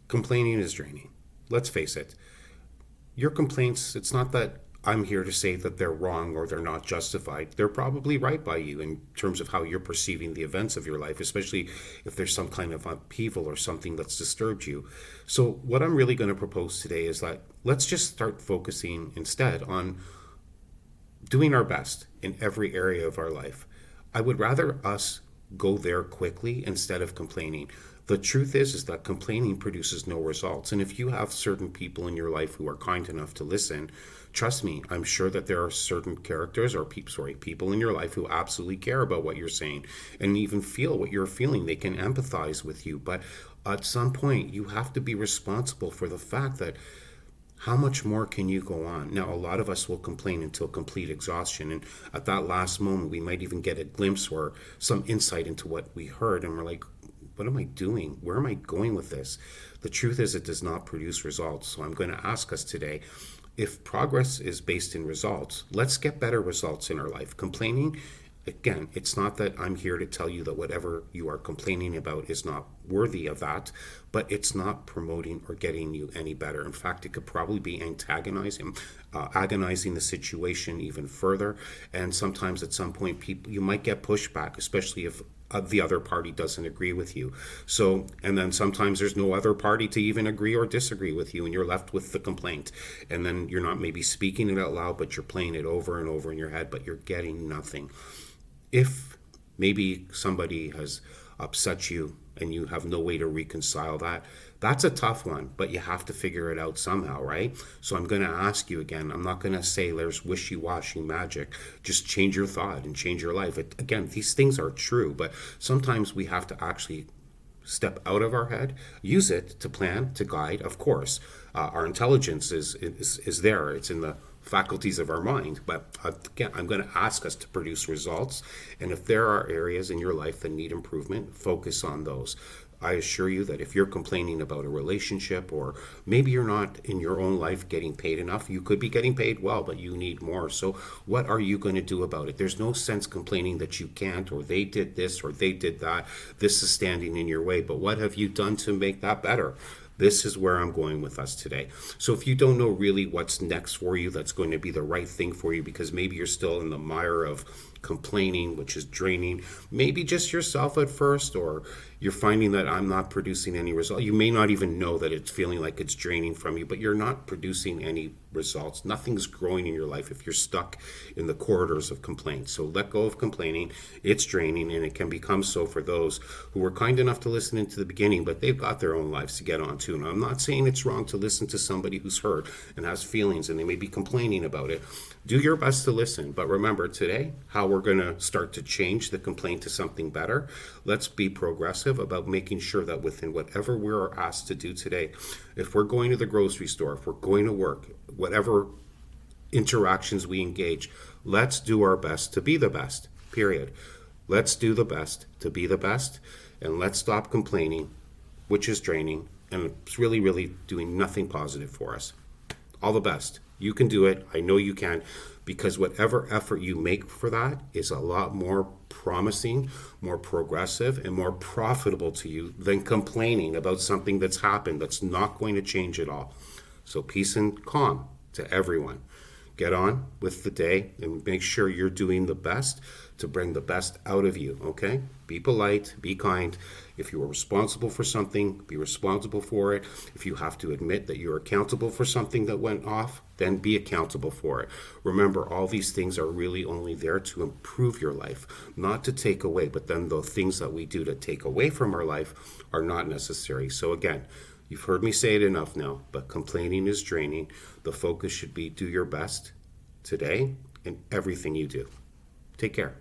Complaining is draining. Let's face it. Your complaints, it's not that I'm here to say that they're wrong or they're not justified. They're probably right by you in terms of how you're perceiving the events of your life, especially if there's some kind of upheaval or something that's disturbed you. So, what I'm really going to propose today is that let's just start focusing instead on doing our best in every area of our life. I would rather us go there quickly instead of complaining. The truth is that complaining produces no results. And if you have certain people in your life who are kind enough to listen, trust me, I'm sure that there are certain characters or people in your life who absolutely care about what you're saying and even feel what you're feeling. They can empathize with you. But at some point, you have to be responsible for the fact that how much more can you go on? Now, a lot of us will complain until complete exhaustion. And at that last moment, we might even get a glimpse or some insight into what we heard. And we're like, what am I doing? Where am I going with this? The truth is, it does not produce results. So I'm going to ask us today, if progress is based in results, let's get better results in our life. Complaining, again, it's not that I'm here to tell you that whatever you are complaining about is not worthy of that, but it's not promoting or getting you any better. In fact, it could probably be antagonizing, agonizing the situation even further. And sometimes at some point, people you might get pushback, especially if the other party doesn't agree with you. So, and then sometimes there's no other party to even agree or disagree with you, and you're left with the complaint. And then you're not maybe speaking it out loud, but you're playing it over and over in your head, but you're getting nothing. If maybe somebody has upset you and you have no way to reconcile that, that's a tough one, but you have to figure it out somehow, right? So I'm going to ask you again. I'm not going to say there's wishy-washy magic. Just change your thought and change your life. Again, these things are true, but sometimes we have to actually step out of our head, use it to plan, to guide. Of course, our intelligence is there. It's in the faculties of our mind. But again, I'm going to ask us to produce results. And if there are areas in your life that need improvement, focus on those. I assure you that if you're complaining about a relationship, or maybe you're not in your own life getting paid enough, you could be getting paid well, but you need more. So what are you going to do about it? There's no sense complaining that you can't, or they did this, or they did that. This is standing in your way. But what have you done to make that better? This is where I'm going with us today. So if you don't know really what's next for you, that's going to be the right thing for you, because maybe you're still in the mire of complaining, which is draining, maybe just yourself at first, or you're finding that I'm not producing any result. You may not even know that it's feeling like it's draining from you, but you're not producing any results. Nothing's growing in your life if you're stuck in the corridors of complaint. So let go of complaining. It's draining, and it can become so for those who were kind enough to listen into the beginning, but they've got their own lives to get on to. And I'm not saying it's wrong to listen to somebody who's hurt and has feelings, and they may be complaining about it. Do your best to listen, but remember today how we're going to start to change the complaint to something better. Let's be progressive about making sure that within whatever we're asked to do today, if we're going to the grocery store, if we're going to work, whatever interactions we engage, let's do our best to be the best, period. Let's do the best to be the best, and let's stop complaining, which is draining, and it's really, really doing nothing positive for us. All the best. You can do it. I know you can, because whatever effort you make for that is a lot more promising, more progressive, and more profitable to you than complaining about something that's happened that's not going to change at all. So peace and calm to everyone. Get on with the day and make sure you're doing the best to bring the best out of you, okay? Be polite, be kind. If you are responsible for something, be responsible for it. If you have to admit that you're accountable for something that went off, then be accountable for it. Remember, all these things are really only there to improve your life, not to take away. But then the things that we do to take away from our life are not necessary. So again, you've heard me say it enough now, but complaining is draining. The focus should be do your best today in everything you do. Take care.